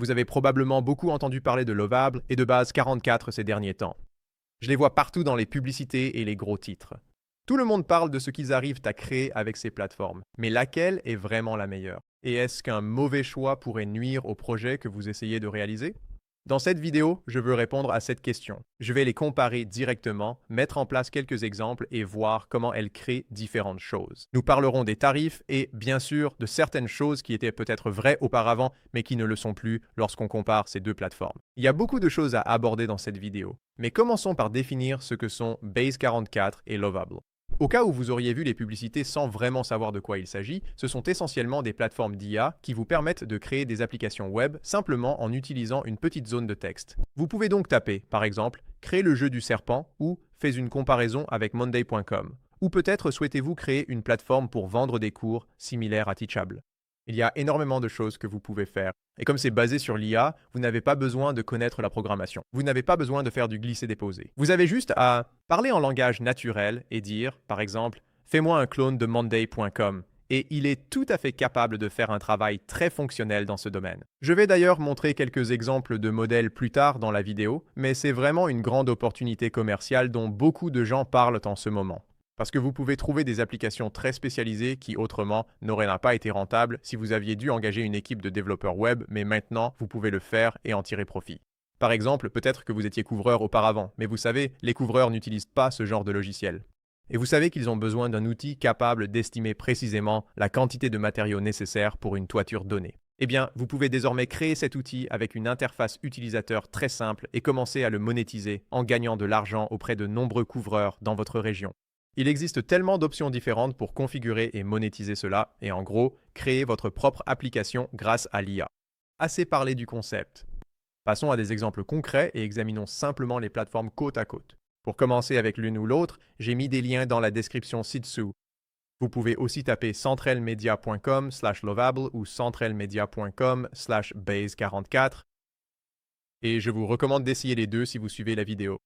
Vous avez probablement beaucoup entendu parler de Lovable et de Base 44 ces derniers temps. Je les vois partout dans les publicités et les gros titres. Tout le monde parle de ce qu'ils arrivent à créer avec ces plateformes, mais laquelle est vraiment la meilleure? Et est-ce qu'un mauvais choix pourrait nuire au projet que vous essayez de réaliser? Dans cette vidéo, je veux répondre à cette question. Je vais les comparer directement, mettre en place quelques exemples et voir comment elles créent différentes choses. Nous parlerons des tarifs et, bien sûr, de certaines choses qui étaient peut-être vraies auparavant, mais qui ne le sont plus lorsqu'on compare ces deux plateformes. Il y a beaucoup de choses à aborder dans cette vidéo, mais commençons par définir ce que sont Base 44 et Lovable. Au cas où vous auriez vu les publicités sans vraiment savoir de quoi il s'agit, ce sont essentiellement des plateformes d'IA qui vous permettent de créer des applications web simplement en utilisant une petite zone de texte. Vous pouvez donc taper, par exemple, Créer le jeu du serpent ou Fais une comparaison avec Monday.com. Ou peut-être souhaitez-vous créer une plateforme pour vendre des cours similaires à Teachable. Il y a énormément de choses que vous pouvez faire. Et comme c'est basé sur l'IA, vous n'avez pas besoin de connaître la programmation. Vous n'avez pas besoin de faire du glisser-déposer. Vous avez juste à parler en langage naturel et dire, par exemple, fais-moi un clone de Monday.com. Et il est tout à fait capable de faire un travail très fonctionnel dans ce domaine. Je vais d'ailleurs montrer quelques exemples de modèles plus tard dans la vidéo, mais c'est vraiment une grande opportunité commerciale dont beaucoup de gens parlent en ce moment. Parce que vous pouvez trouver des applications très spécialisées qui autrement n'auraient pas été rentables si vous aviez dû engager une équipe de développeurs web, mais maintenant vous pouvez le faire et en tirer profit. Par exemple, peut-être que vous étiez couvreur auparavant, mais vous savez, les couvreurs n'utilisent pas ce genre de logiciel. Et vous savez qu'ils ont besoin d'un outil capable d'estimer précisément la quantité de matériaux nécessaires pour une toiture donnée. Eh bien, vous pouvez désormais créer cet outil avec une interface utilisateur très simple et commencer à le monétiser en gagnant de l'argent auprès de nombreux couvreurs dans votre région. Il existe tellement d'options différentes pour configurer et monétiser cela, et en gros, créer votre propre application grâce à l'IA. Assez parlé du concept. Passons à des exemples concrets et examinons simplement les plateformes côte à côte. Pour commencer avec l'une ou l'autre, j'ai mis des liens dans la description ci-dessous. Vous pouvez aussi taper centrelmedia.com/lovable ou centrelmedia.com/base44 et je vous recommande d'essayer les deux si vous suivez la vidéo.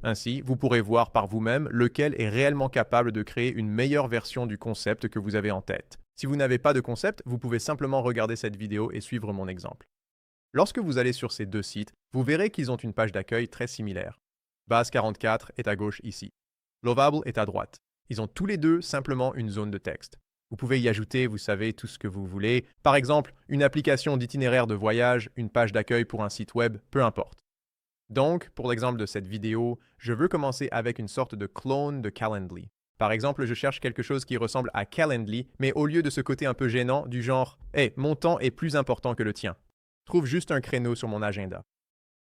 Ainsi, vous pourrez voir par vous-même lequel est réellement capable de créer une meilleure version du concept que vous avez en tête. Si vous n'avez pas de concept, vous pouvez simplement regarder cette vidéo et suivre mon exemple. Lorsque vous allez sur ces deux sites, vous verrez qu'ils ont une page d'accueil très similaire. Base 44 est à gauche ici. Lovable est à droite. Ils ont tous les deux simplement une zone de texte. Vous pouvez y ajouter, vous savez, tout ce que vous voulez. Par exemple, une application d'itinéraire de voyage, une page d'accueil pour un site web, peu importe. Donc, pour l'exemple de cette vidéo, je veux commencer avec une sorte de clone de Calendly. Par exemple, je cherche quelque chose qui ressemble à Calendly, mais au lieu de ce côté un peu gênant du genre « Hey, mon temps est plus important que le tien. Trouve juste un créneau sur mon agenda. »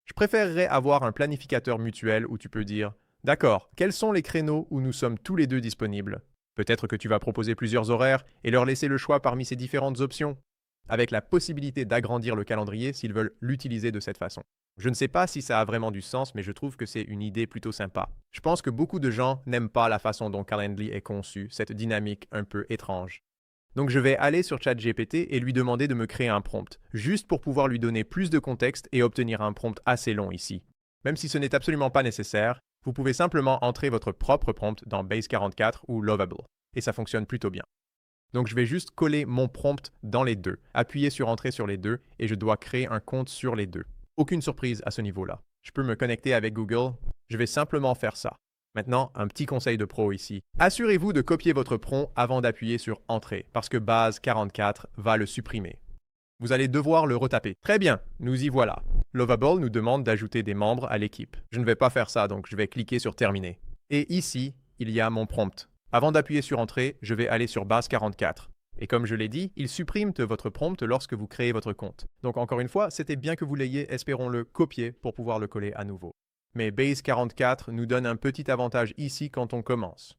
Je préférerais avoir un planificateur mutuel où tu peux dire « D'accord, quels sont les créneaux où nous sommes tous les deux disponibles ?» Peut-être que tu vas proposer plusieurs horaires et leur laisser le choix parmi ces différentes options, avec la possibilité d'agrandir le calendrier s'ils veulent l'utiliser de cette façon. Je ne sais pas si ça a vraiment du sens, mais je trouve que c'est une idée plutôt sympa. Je pense que beaucoup de gens n'aiment pas la façon dont Calendly est conçu, cette dynamique un peu étrange. Donc je vais aller sur ChatGPT et lui demander de me créer un prompt, juste pour pouvoir lui donner plus de contexte et obtenir un prompt assez long ici. Même si ce n'est absolument pas nécessaire, vous pouvez simplement entrer votre propre prompt dans Base 44 ou Lovable, et ça fonctionne plutôt bien. Donc je vais juste coller mon prompt dans les deux, appuyer sur Entrée sur les deux, et je dois créer un compte sur les deux. Aucune surprise à ce niveau-là. Je peux me connecter avec Google, je vais simplement faire ça. Maintenant, un petit conseil de pro ici. Assurez-vous de copier votre prompt avant d'appuyer sur Entrée, parce que Base 44 va le supprimer. Vous allez devoir le retaper. Très bien, nous y voilà. Lovable nous demande d'ajouter des membres à l'équipe. Je ne vais pas faire ça, donc je vais cliquer sur Terminer. Et ici, il y a mon prompt. Avant d'appuyer sur Entrée, je vais aller sur Base 44. Et comme je l'ai dit, il supprime votre prompt lorsque vous créez votre compte. Donc encore une fois, c'était bien que vous l'ayez, espérons-le, copié pour pouvoir le coller à nouveau. Mais Base 44 nous donne un petit avantage ici quand on commence.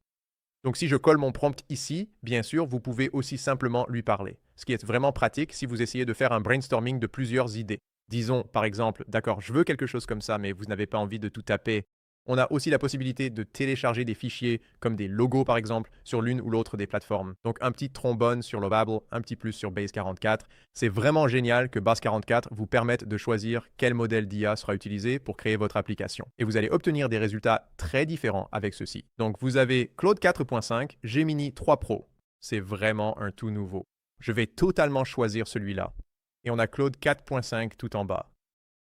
Donc si je colle mon prompt ici, bien sûr, vous pouvez aussi simplement lui parler. Ce qui est vraiment pratique si vous essayez de faire un brainstorming de plusieurs idées. Disons, par exemple, d'accord, je veux quelque chose comme ça, mais vous n'avez pas envie de tout taper. On a aussi la possibilité de télécharger des fichiers, comme des logos par exemple, sur l'une ou l'autre des plateformes. Donc un petit trombone sur Lovable, un petit plus sur Base 44. C'est vraiment génial que Base 44 vous permette de choisir quel modèle d'IA sera utilisé pour créer votre application. Et vous allez obtenir des résultats très différents avec ceci. Donc vous avez Claude 4.5, Gemini 3 Pro. C'est vraiment un tout nouveau. Je vais totalement choisir celui-là. Et on a Claude 4.5 tout en bas.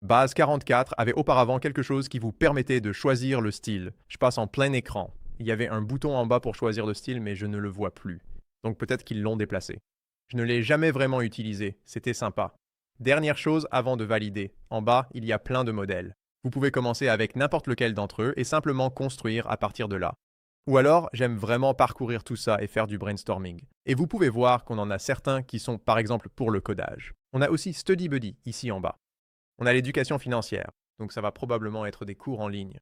Base 44 avait auparavant quelque chose qui vous permettait de choisir le style. Je passe en plein écran. Il y avait un bouton en bas pour choisir le style, mais je ne le vois plus. Donc peut-être qu'ils l'ont déplacé. Je ne l'ai jamais vraiment utilisé, c'était sympa. Dernière chose avant de valider. En bas, il y a plein de modèles. Vous pouvez commencer avec n'importe lequel d'entre eux et simplement construire à partir de là. Ou alors, j'aime vraiment parcourir tout ça et faire du brainstorming. Et vous pouvez voir qu'on en a certains qui sont par exemple pour le codage. On a aussi Study Buddy ici en bas. On a l'éducation financière, donc ça va probablement être des cours en ligne.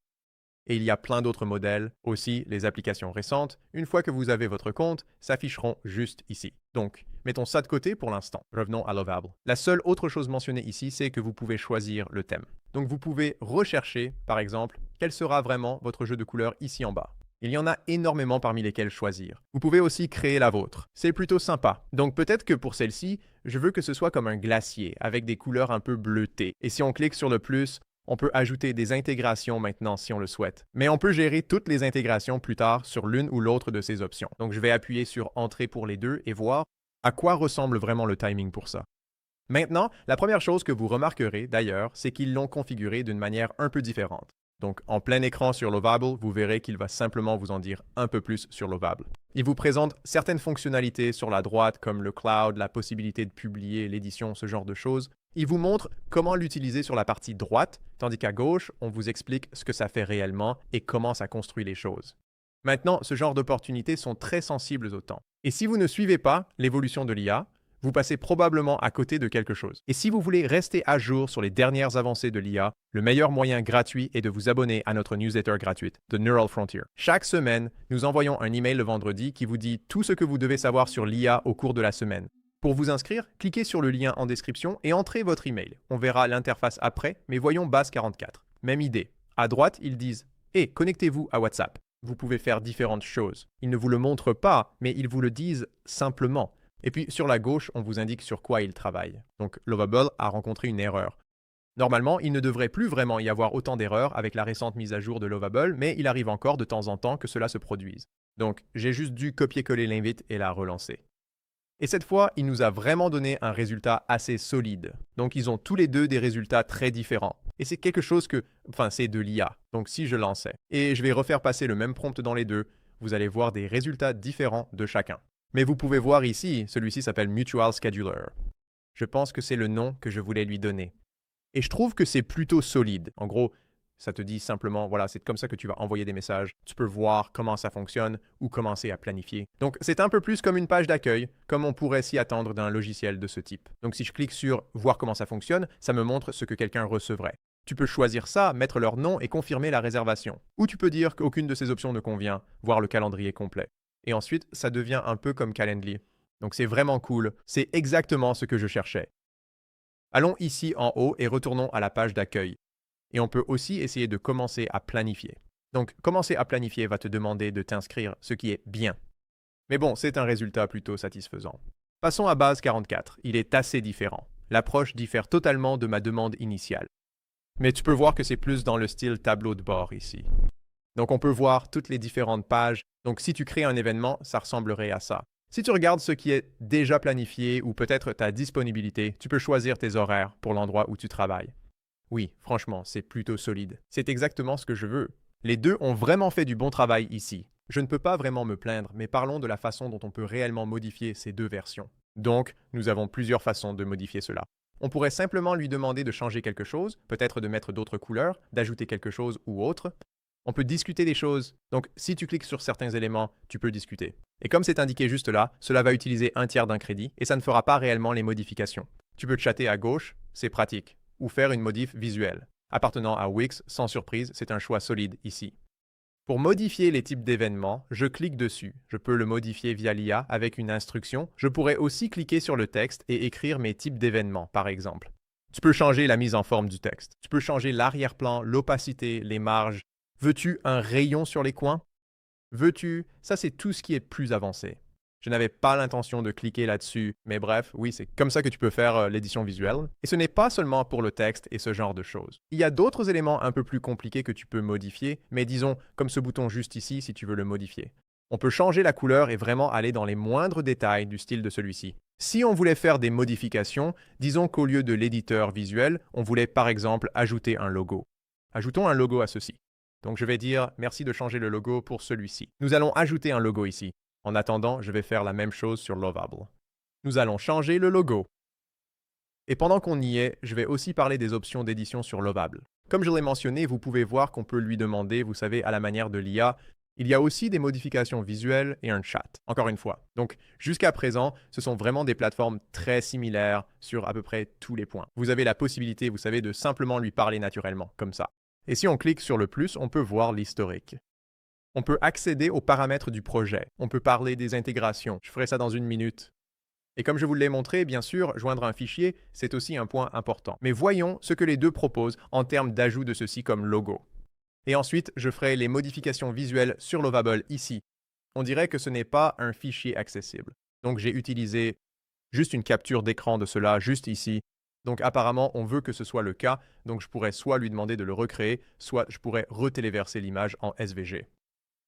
Et il y a plein d'autres modèles, aussi les applications récentes. Une fois que vous avez votre compte, s'afficheront juste ici. Donc, mettons ça de côté pour l'instant. Revenons à Lovable. La seule autre chose mentionnée ici, c'est que vous pouvez choisir le thème. Donc vous pouvez rechercher, par exemple, quel sera vraiment votre jeu de couleurs ici en bas. Il y en a énormément parmi lesquels choisir. Vous pouvez aussi créer la vôtre. C'est plutôt sympa. Donc peut-être que pour celle-ci, je veux que ce soit comme un glacier, avec des couleurs un peu bleutées. Et si on clique sur le plus, on peut ajouter des intégrations maintenant si on le souhaite. Mais on peut gérer toutes les intégrations plus tard sur l'une ou l'autre de ces options. Donc je vais appuyer sur Entrée pour les deux et voir à quoi ressemble vraiment le timing pour ça. Maintenant, la première chose que vous remarquerez d'ailleurs, c'est qu'ils l'ont configuré d'une manière un peu différente. Donc en plein écran sur Lovable, vous verrez qu'il va simplement vous en dire un peu plus sur Lovable. Il vous présente certaines fonctionnalités sur la droite comme le cloud, la possibilité de publier l'édition, ce genre de choses. Il vous montre comment l'utiliser sur la partie droite, tandis qu'à gauche, on vous explique ce que ça fait réellement et comment ça construit les choses. Maintenant, ce genre d'opportunités sont très sensibles au temps. Et si vous ne suivez pas l'évolution de l'IA, vous passez probablement à côté de quelque chose. Et si vous voulez rester à jour sur les dernières avancées de l'IA, le meilleur moyen gratuit est de vous abonner à notre newsletter gratuite, The Neural Frontier. Chaque semaine, nous envoyons un email le vendredi qui vous dit tout ce que vous devez savoir sur l'IA au cours de la semaine. Pour vous inscrire, cliquez sur le lien en description et entrez votre email. On verra l'interface après, mais voyons base 44. Même idée. À droite, ils disent « Hey, connectez-vous à WhatsApp ». Vous pouvez faire différentes choses. Ils ne vous le montrent pas, mais ils vous le disent simplement. Et puis sur la gauche, on vous indique sur quoi ils travaillent. Donc Lovable a rencontré une erreur. Normalement, il ne devrait plus vraiment y avoir autant d'erreurs avec la récente mise à jour de Lovable, mais il arrive encore de temps en temps que cela se produise. Donc j'ai juste dû copier-coller l'invite et la relancer. Et cette fois, il nous a vraiment donné un résultat assez solide. Donc ils ont tous les deux des résultats très différents. Et c'est quelque chose c'est de l'IA. Donc si je lançais, et je vais refaire passer le même prompt dans les deux, vous allez voir des résultats différents de chacun. Mais vous pouvez voir ici, celui-ci s'appelle Mutual Scheduler. Je pense que c'est le nom que je voulais lui donner. Et je trouve que c'est plutôt solide. En gros, ça te dit simplement, voilà, c'est comme ça que tu vas envoyer des messages. Tu peux voir comment ça fonctionne ou commencer à planifier. Donc, c'est un peu plus comme une page d'accueil, comme on pourrait s'y attendre d'un logiciel de ce type. Donc, si je clique sur « Voir comment ça fonctionne », ça me montre ce que quelqu'un recevrait. Tu peux choisir ça, mettre leur nom et confirmer la réservation. Ou tu peux dire qu'aucune de ces options ne convient, voir le calendrier complet. Et ensuite, ça devient un peu comme Calendly. Donc c'est vraiment cool. C'est exactement ce que je cherchais. Allons ici en haut et retournons à la page d'accueil. Et on peut aussi essayer de commencer à planifier. Donc commencer à planifier va te demander de t'inscrire, ce qui est bien. Mais bon, c'est un résultat plutôt satisfaisant. Passons à base 44. Il est assez différent. L'approche diffère totalement de ma demande initiale. Mais tu peux voir que c'est plus dans le style tableau de bord ici. Donc on peut voir toutes les différentes pages. Donc si tu crées un événement, ça ressemblerait à ça. Si tu regardes ce qui est déjà planifié ou peut-être ta disponibilité, tu peux choisir tes horaires pour l'endroit où tu travailles. Oui, franchement, c'est plutôt solide. C'est exactement ce que je veux. Les deux ont vraiment fait du bon travail ici. Je ne peux pas vraiment me plaindre, mais parlons de la façon dont on peut réellement modifier ces deux versions. Donc, nous avons plusieurs façons de modifier cela. On pourrait simplement lui demander de changer quelque chose, peut-être de mettre d'autres couleurs, d'ajouter quelque chose ou autre. On peut discuter des choses. Donc, si tu cliques sur certains éléments, tu peux discuter. Et comme c'est indiqué juste là, cela va utiliser un tiers d'un crédit et ça ne fera pas réellement les modifications. Tu peux chatter à gauche, c'est pratique, ou faire une modif visuelle. Appartenant à Wix, sans surprise, c'est un choix solide ici. Pour modifier les types d'événements, je clique dessus. Je peux le modifier via l'IA avec une instruction. Je pourrais aussi cliquer sur le texte et écrire mes types d'événements, par exemple. Tu peux changer la mise en forme du texte. Tu peux changer l'arrière-plan, l'opacité, les marges. Veux-tu un rayon sur les coins? Veux-tu? Ça, c'est tout ce qui est plus avancé. Je n'avais pas l'intention de cliquer là-dessus, mais bref, oui, c'est comme ça que tu peux faire l'édition visuelle. Et ce n'est pas seulement pour le texte et ce genre de choses. Il y a d'autres éléments un peu plus compliqués que tu peux modifier, mais disons, comme ce bouton juste ici, si tu veux le modifier. On peut changer la couleur et vraiment aller dans les moindres détails du style de celui-ci. Si on voulait faire des modifications, disons qu'au lieu de l'éditeur visuel, on voulait par exemple ajouter un logo. Ajoutons un logo à ceci. Donc je vais dire merci de changer le logo pour celui-ci. Nous allons ajouter un logo ici. En attendant, je vais faire la même chose sur Lovable. Nous allons changer le logo. Et pendant qu'on y est, je vais aussi parler des options d'édition sur Lovable. Comme je l'ai mentionné, vous pouvez voir qu'on peut lui demander, vous savez, à la manière de l'IA, il y a aussi des modifications visuelles et un chat, encore une fois. Donc, jusqu'à présent, ce sont vraiment des plateformes très similaires sur à peu près tous les points. Vous avez la possibilité, vous savez, de simplement lui parler naturellement, comme ça. Et si on clique sur le plus, on peut voir l'historique. On peut accéder aux paramètres du projet. On peut parler des intégrations. Je ferai ça dans une minute. Et comme je vous l'ai montré, bien sûr, joindre un fichier, c'est aussi un point important. Mais voyons ce que les deux proposent en termes d'ajout de ceci comme logo. Et ensuite, je ferai les modifications visuelles sur Lovable ici. On dirait que ce n'est pas un fichier accessible. Donc j'ai utilisé juste une capture d'écran de cela, juste ici. Donc apparemment, on veut que ce soit le cas, donc je pourrais soit lui demander de le recréer, soit je pourrais retéléverser l'image en SVG.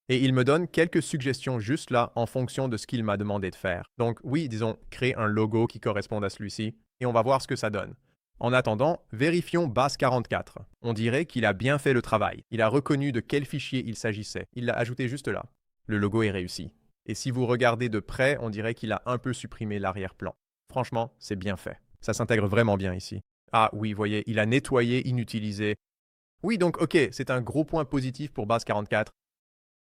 Et il me donne quelques suggestions juste là en fonction de ce qu'il m'a demandé de faire. Donc oui, disons, créer un logo qui corresponde à celui-ci, et on va voir ce que ça donne. En attendant, vérifions base44. On dirait qu'il a bien fait le travail. Il a reconnu de quel fichier il s'agissait. Il l'a ajouté juste là. Le logo est réussi. Et si vous regardez de près, on dirait qu'il a un peu supprimé l'arrière-plan. Franchement, c'est bien fait. Ça s'intègre vraiment bien ici. Ah oui, voyez, il a nettoyé, inutilisé. Oui, donc ok, c'est un gros point positif pour base44.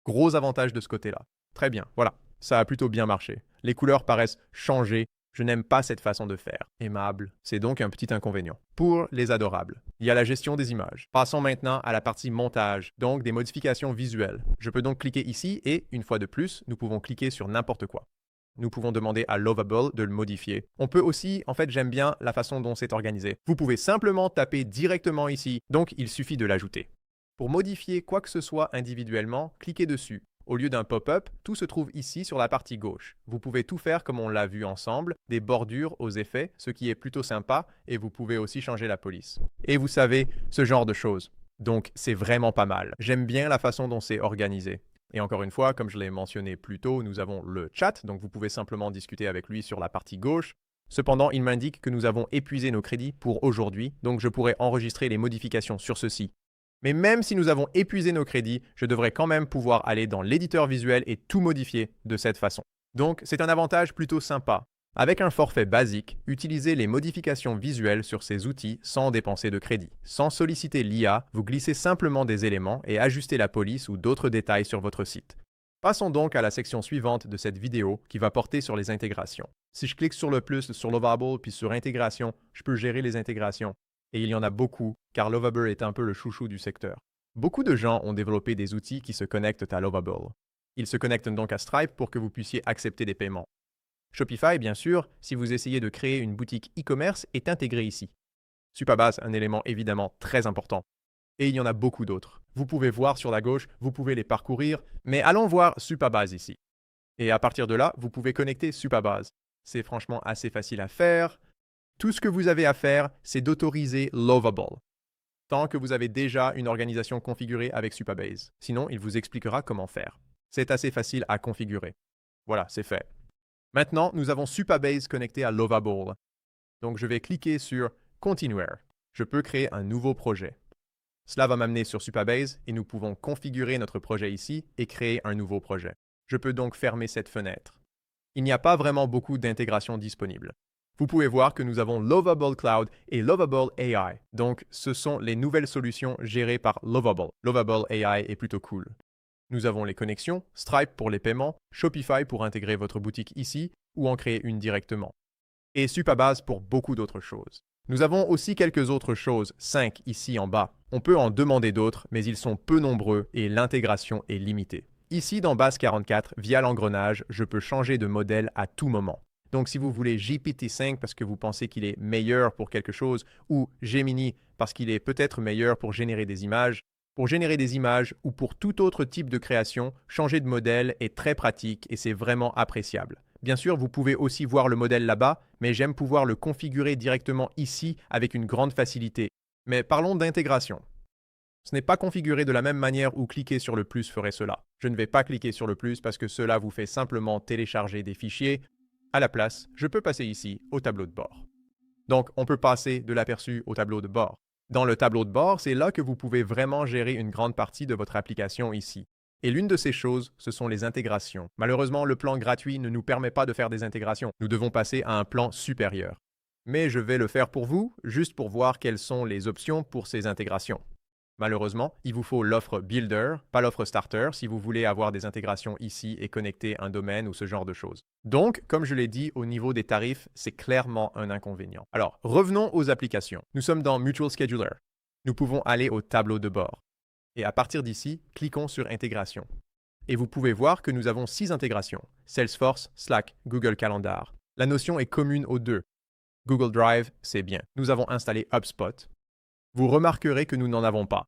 Gros avantage de ce côté-là. Très bien, voilà. Ça a plutôt bien marché. Les couleurs paraissent changées. Je n'aime pas cette façon de faire. Aimable. C'est donc un petit inconvénient. Pour les adorables, il y a la gestion des images. Passons maintenant à la partie montage, donc des modifications visuelles. Je peux donc cliquer ici et, une fois de plus, nous pouvons cliquer sur n'importe quoi. Nous pouvons demander à Lovable de le modifier. On peut aussi, en fait, j'aime bien la façon dont c'est organisé. Vous pouvez simplement taper directement ici, donc il suffit de l'ajouter. Pour modifier quoi que ce soit individuellement, cliquez dessus. Au lieu d'un pop-up, tout se trouve ici sur la partie gauche. Vous pouvez tout faire comme on l'a vu ensemble, des bordures aux effets, ce qui est plutôt sympa, et vous pouvez aussi changer la police. Et vous savez, ce genre de choses. Donc c'est vraiment pas mal. J'aime bien la façon dont c'est organisé. Et encore une fois, comme je l'ai mentionné plus tôt, nous avons le chat, donc vous pouvez simplement discuter avec lui sur la partie gauche. Cependant, il m'indique que nous avons épuisé nos crédits pour aujourd'hui, donc je pourrais enregistrer les modifications sur ceci. Mais même si nous avons épuisé nos crédits, je devrais quand même pouvoir aller dans l'éditeur visuel et tout modifier de cette façon. Donc, c'est un avantage plutôt sympa. Avec un forfait basique, utilisez les modifications visuelles sur ces outils sans dépenser de crédit. Sans solliciter l'IA, vous glissez simplement des éléments et ajustez la police ou d'autres détails sur votre site. Passons donc à la section suivante de cette vidéo qui va porter sur les intégrations. Si je clique sur le plus sur Lovable puis sur Intégration, je peux gérer les intégrations. Et il y en a beaucoup, car Lovable est un peu le chouchou du secteur. Beaucoup de gens ont développé des outils qui se connectent à Lovable. Ils se connectent donc à Stripe pour que vous puissiez accepter des paiements. Shopify, bien sûr, si vous essayez de créer une boutique e-commerce, est intégré ici. Supabase, un élément évidemment très important. Et il y en a beaucoup d'autres. Vous pouvez voir sur la gauche, vous pouvez les parcourir, mais allons voir Supabase ici. Et à partir de là, vous pouvez connecter Supabase. C'est franchement assez facile à faire. Tout ce que vous avez à faire, c'est d'autoriser Lovable, tant que vous avez déjà une organisation configurée avec Supabase. Sinon, il vous expliquera comment faire. C'est assez facile à configurer. Voilà, c'est fait. Maintenant, nous avons Supabase connecté à Lovable. Donc, je vais cliquer sur Continuer. Je peux créer un nouveau projet. Cela va m'amener sur Supabase et nous pouvons configurer notre projet ici et créer un nouveau projet. Je peux donc fermer cette fenêtre. Il n'y a pas vraiment beaucoup d'intégration disponible. Vous pouvez voir que nous avons Lovable Cloud et Lovable AI. Donc, ce sont les nouvelles solutions gérées par Lovable. Lovable AI est plutôt cool. Nous avons les connexions, Stripe pour les paiements, Shopify pour intégrer votre boutique ici ou en créer une directement. Et Supabase pour beaucoup d'autres choses. Nous avons aussi quelques autres choses, 5 ici en bas. On peut en demander d'autres, mais ils sont peu nombreux et l'intégration est limitée. Ici, dans Base44, via l'engrenage, je peux changer de modèle à tout moment. Donc, si vous voulez GPT-5 parce que vous pensez qu'il est meilleur pour quelque chose, ou Gemini parce qu'il est peut-être meilleur pour générer des images ou pour tout autre type de création, changer de modèle est très pratique et c'est vraiment appréciable. Bien sûr, vous pouvez aussi voir le modèle là-bas, mais j'aime pouvoir le configurer directement ici avec une grande facilité. Mais parlons d'intégration. Ce n'est pas configuré de la même manière où cliquer sur le plus ferait cela. Je ne vais pas cliquer sur le plus parce que cela vous fait simplement télécharger des fichiers. À la place, je peux passer ici au tableau de bord. Donc, on peut passer de l'aperçu au tableau de bord. Dans le tableau de bord, c'est là que vous pouvez vraiment gérer une grande partie de votre application ici. Et l'une de ces choses, ce sont les intégrations. Malheureusement, le plan gratuit ne nous permet pas de faire des intégrations. Nous devons passer à un plan supérieur. Mais je vais le faire pour vous, juste pour voir quelles sont les options pour ces intégrations. Malheureusement, il vous faut l'offre Builder, pas l'offre Starter, si vous voulez avoir des intégrations ici et connecter un domaine ou ce genre de choses. Donc, comme je l'ai dit, au niveau des tarifs, c'est clairement un inconvénient. Alors, revenons aux applications. Nous sommes dans Mutual Scheduler. Nous pouvons aller au tableau de bord. Et à partir d'ici, cliquons sur Intégration. Et vous pouvez voir que nous avons 6 intégrations. Salesforce, Slack, Google Calendar. La notion est commune aux deux. Google Drive, c'est bien. Nous avons installé HubSpot. Vous remarquerez que nous n'en avons pas.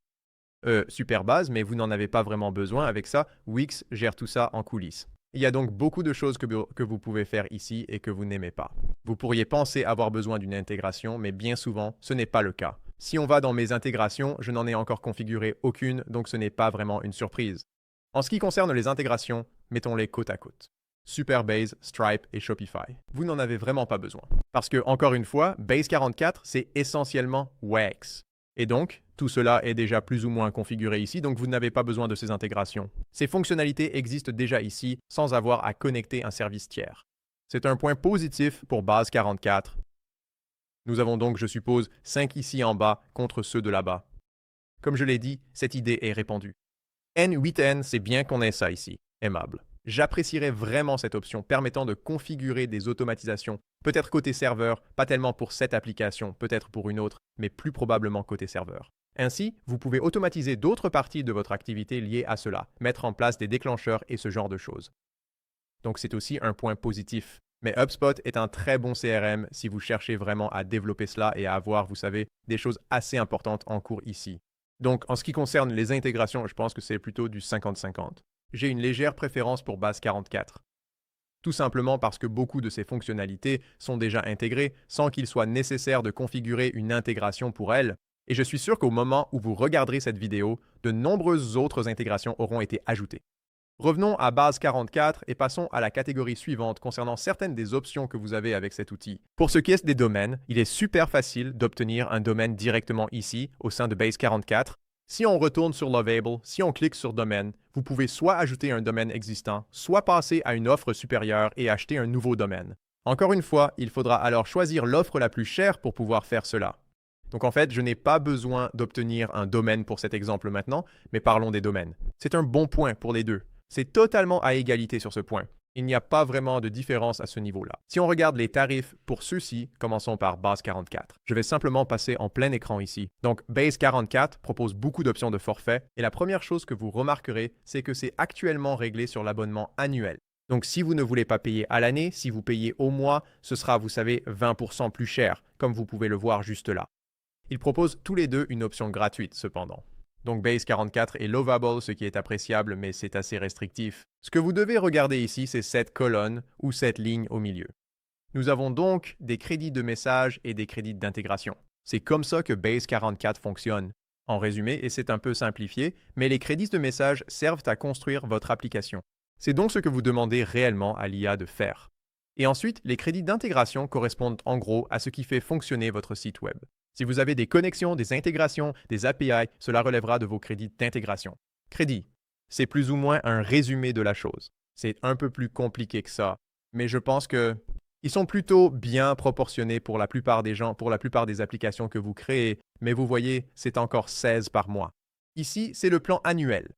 Super base, mais vous n'en avez pas vraiment besoin avec ça. Wix gère tout ça en coulisses. Il y a donc beaucoup de choses que vous pouvez faire ici et que vous n'aimez pas. Vous pourriez penser avoir besoin d'une intégration, mais bien souvent, ce n'est pas le cas. Si on va dans mes intégrations, je n'en ai encore configuré aucune, donc ce n'est pas vraiment une surprise. En ce qui concerne les intégrations, mettons-les côte à côte. Superbase, Stripe et Shopify. Vous n'en avez vraiment pas besoin. Parce que, encore une fois, Base 44, c'est essentiellement Wix. Et donc, tout cela est déjà plus ou moins configuré ici, donc vous n'avez pas besoin de ces intégrations. Ces fonctionnalités existent déjà ici sans avoir à connecter un service tiers. C'est un point positif pour Base 44. Nous avons donc, je suppose, 5 ici en bas contre ceux de là-bas. Comme je l'ai dit, cette idée est répandue. N8N, c'est bien qu'on ait ça ici, aimable. J'apprécierais vraiment cette option permettant de configurer des automatisations, peut-être côté serveur, pas tellement pour cette application, peut-être pour une autre, mais plus probablement côté serveur. Ainsi, vous pouvez automatiser d'autres parties de votre activité liées à cela, mettre en place des déclencheurs et ce genre de choses. Donc c'est aussi un point positif. Mais HubSpot est un très bon CRM si vous cherchez vraiment à développer cela et à avoir, vous savez, des choses assez importantes en cours ici. Donc en ce qui concerne les intégrations, je pense que c'est plutôt du 50-50. J'ai une légère préférence pour Base 44. Tout simplement parce que beaucoup de ces fonctionnalités sont déjà intégrées sans qu'il soit nécessaire de configurer une intégration pour elles, et je suis sûr qu'au moment où vous regarderez cette vidéo, de nombreuses autres intégrations auront été ajoutées. Revenons à Base 44 et passons à la catégorie suivante concernant certaines des options que vous avez avec cet outil. Pour ce qui est des domaines, il est super facile d'obtenir un domaine directement ici, au sein de Base 44. Si on retourne sur Lovable, si on clique sur Domaine, vous pouvez soit ajouter un domaine existant, soit passer à une offre supérieure et acheter un nouveau domaine. Encore une fois, il faudra alors choisir l'offre la plus chère pour pouvoir faire cela. Donc en fait, je n'ai pas besoin d'obtenir un domaine pour cet exemple maintenant, mais parlons des domaines. C'est un bon point pour les deux. C'est totalement à égalité sur ce point. Il n'y a pas vraiment de différence à ce niveau-là. Si on regarde les tarifs pour ceux-ci, commençons par Base 44. Je vais simplement passer en plein écran ici. Donc Base 44 propose beaucoup d'options de forfait et la première chose que vous remarquerez, c'est que c'est actuellement réglé sur l'abonnement annuel. Donc si vous ne voulez pas payer à l'année, si vous payez au mois, ce sera, vous savez, 20% plus cher, comme vous pouvez le voir juste là. Ils proposent tous les deux une option gratuite cependant. Donc Base 44 est Lovable, ce qui est appréciable, mais c'est assez restrictif. Ce que vous devez regarder ici, c'est cette colonne ou cette ligne au milieu. Nous avons donc des crédits de message et des crédits d'intégration. C'est comme ça que Base 44 fonctionne. En résumé, et c'est un peu simplifié, mais les crédits de message servent à construire votre application. C'est donc ce que vous demandez réellement à l'IA de faire. Et ensuite, les crédits d'intégration correspondent en gros à ce qui fait fonctionner votre site web. Si vous avez des connexions, des intégrations, des API, cela relèvera de vos crédits d'intégration. Crédit, c'est plus ou moins un résumé de la chose. C'est un peu plus compliqué que ça, mais je pense que ils sont plutôt bien proportionnés pour la plupart des gens, pour la plupart des applications que vous créez, mais vous voyez, c'est encore 16 par mois. Ici, c'est le plan annuel.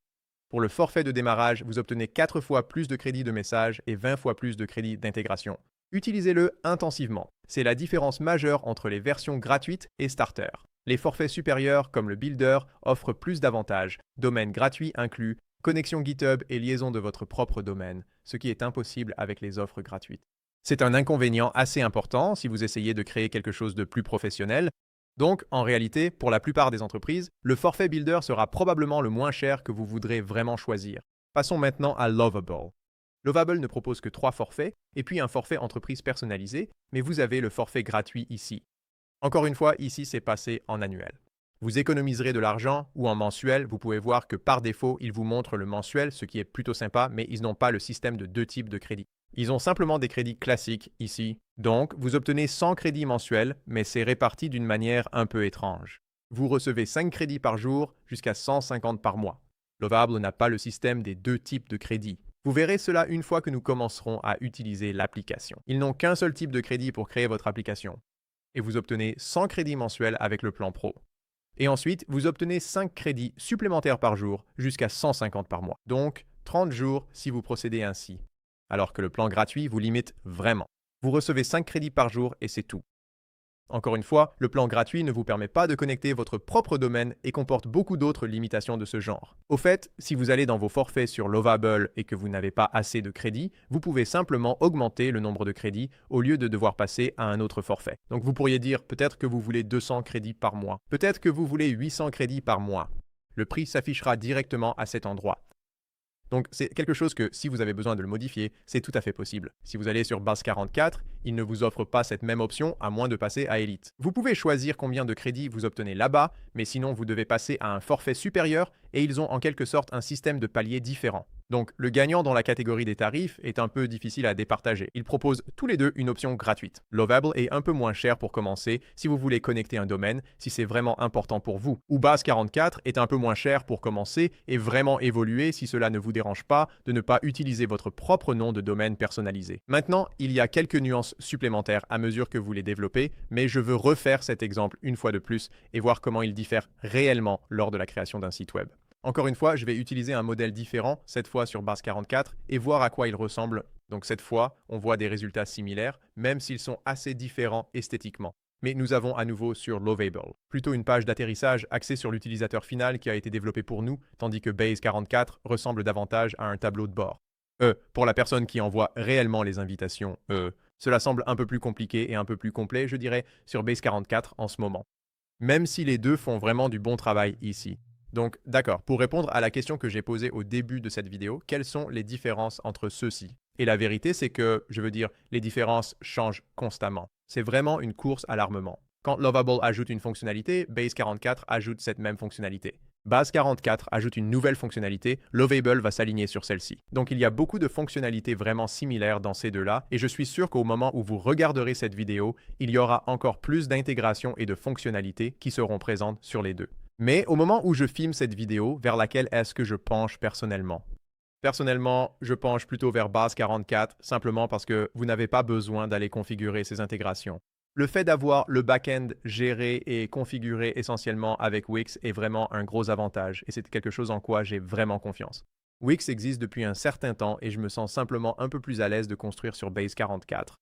Pour le forfait de démarrage, vous obtenez 4 fois plus de crédits de message et 20 fois plus de crédits d'intégration. Utilisez-le intensivement. C'est la différence majeure entre les versions gratuites et starter. Les forfaits supérieurs, comme le Builder, offrent plus d'avantages, domaine gratuit inclus, connexion GitHub et liaison de votre propre domaine, ce qui est impossible avec les offres gratuites. C'est un inconvénient assez important si vous essayez de créer quelque chose de plus professionnel. Donc, en réalité, pour la plupart des entreprises, le forfait Builder sera probablement le moins cher que vous voudrez vraiment choisir. Passons maintenant à Lovable. Lovable ne propose que 3 forfaits, et puis un forfait entreprise personnalisé, mais vous avez le forfait gratuit ici. Encore une fois, ici, c'est passé en annuel. Vous économiserez de l'argent ou en mensuel, vous pouvez voir que par défaut, ils vous montrent le mensuel, ce qui est plutôt sympa, mais ils n'ont pas le système de deux types de crédits. Ils ont simplement des crédits classiques ici. Donc, vous obtenez 100 crédits mensuels, mais c'est réparti d'une manière un peu étrange. Vous recevez 5 crédits par jour jusqu'à 150 par mois. Lovable n'a pas le système des deux types de crédits. Vous verrez cela une fois que nous commencerons à utiliser l'application. Ils n'ont qu'un seul type de crédit pour créer votre application. Et vous obtenez 100 crédits mensuels avec le plan Pro. Et ensuite, vous obtenez 5 crédits supplémentaires par jour jusqu'à 150 par mois. Donc, 30 jours si vous procédez ainsi. Alors que le plan gratuit vous limite vraiment. Vous recevez 5 crédits par jour et c'est tout. Encore une fois, le plan gratuit ne vous permet pas de connecter votre propre domaine et comporte beaucoup d'autres limitations de ce genre. Au fait, si vous allez dans vos forfaits sur Lovable et que vous n'avez pas assez de crédits, vous pouvez simplement augmenter le nombre de crédits au lieu de devoir passer à un autre forfait. Donc vous pourriez dire peut-être que vous voulez 200 crédits par mois, peut-être que vous voulez 800 crédits par mois. Le prix s'affichera directement à cet endroit. Donc c'est quelque chose que si vous avez besoin de le modifier, c'est tout à fait possible. Si vous allez sur Base 44, il ne vous offre pas cette même option à moins de passer à Elite. Vous pouvez choisir combien de crédits vous obtenez là-bas, mais sinon vous devez passer à un forfait supérieur et ils ont en quelque sorte un système de paliers différent. Donc le gagnant dans la catégorie des tarifs est un peu difficile à départager. Ils proposent tous les deux une option gratuite. Lovable est un peu moins cher pour commencer si vous voulez connecter un domaine, si c'est vraiment important pour vous. Ou Base 44 est un peu moins cher pour commencer et vraiment évoluer si cela ne vous dérange pas de ne pas utiliser votre propre nom de domaine personnalisé. Maintenant, il y a quelques nuances supplémentaires à mesure que vous les développez, mais je veux refaire cet exemple une fois de plus et voir comment il diffère réellement lors de la création d'un site web. Encore une fois, je vais utiliser un modèle différent, cette fois sur Base 44, et voir à quoi il ressemble. Donc cette fois, on voit des résultats similaires, même s'ils sont assez différents esthétiquement. Mais nous avons à nouveau sur Lovable, plutôt une page d'atterrissage axée sur l'utilisateur final qui a été développé pour nous, tandis que Base 44 ressemble davantage à un tableau de bord. Pour la personne qui envoie réellement les invitations, cela semble un peu plus compliqué et un peu plus complet, je dirais, sur Base 44 en ce moment. Même si les deux font vraiment du bon travail ici. Donc, d'accord, pour répondre à la question que j'ai posée au début de cette vidéo, quelles sont les différences entre ceux-ci? Et la vérité, c'est que, je veux dire, les différences changent constamment. C'est vraiment une course à l'armement. Quand Lovable ajoute une fonctionnalité, Base 44 ajoute cette même fonctionnalité. Base 44 ajoute une nouvelle fonctionnalité, Lovable va s'aligner sur celle-ci. Donc il y a beaucoup de fonctionnalités vraiment similaires dans ces deux-là, et je suis sûr qu'au moment où vous regarderez cette vidéo, il y aura encore plus d'intégration et de fonctionnalités qui seront présentes sur les deux. Mais au moment où je filme cette vidéo, vers laquelle est-ce que je penche personnellement? Personnellement, je penche plutôt vers Base 44, simplement parce que vous n'avez pas besoin d'aller configurer ces intégrations. Le fait d'avoir le back-end géré et configuré essentiellement avec Wix est vraiment un gros avantage, et c'est quelque chose en quoi j'ai vraiment confiance. Wix existe depuis un certain temps et je me sens simplement un peu plus à l'aise de construire sur Base 44.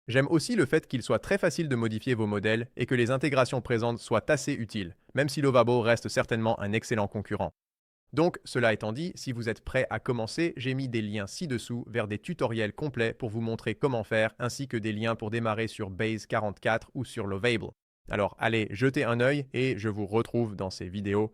J'aime aussi le fait qu'il soit très facile de modifier vos modèles et que les intégrations présentes soient assez utiles, même si Lovable reste certainement un excellent concurrent. Donc, cela étant dit, si vous êtes prêt à commencer, j'ai mis des liens ci-dessous vers des tutoriels complets pour vous montrer comment faire, ainsi que des liens pour démarrer sur Base 44 ou sur Lovable. Alors allez jeter un œil et je vous retrouve dans ces vidéos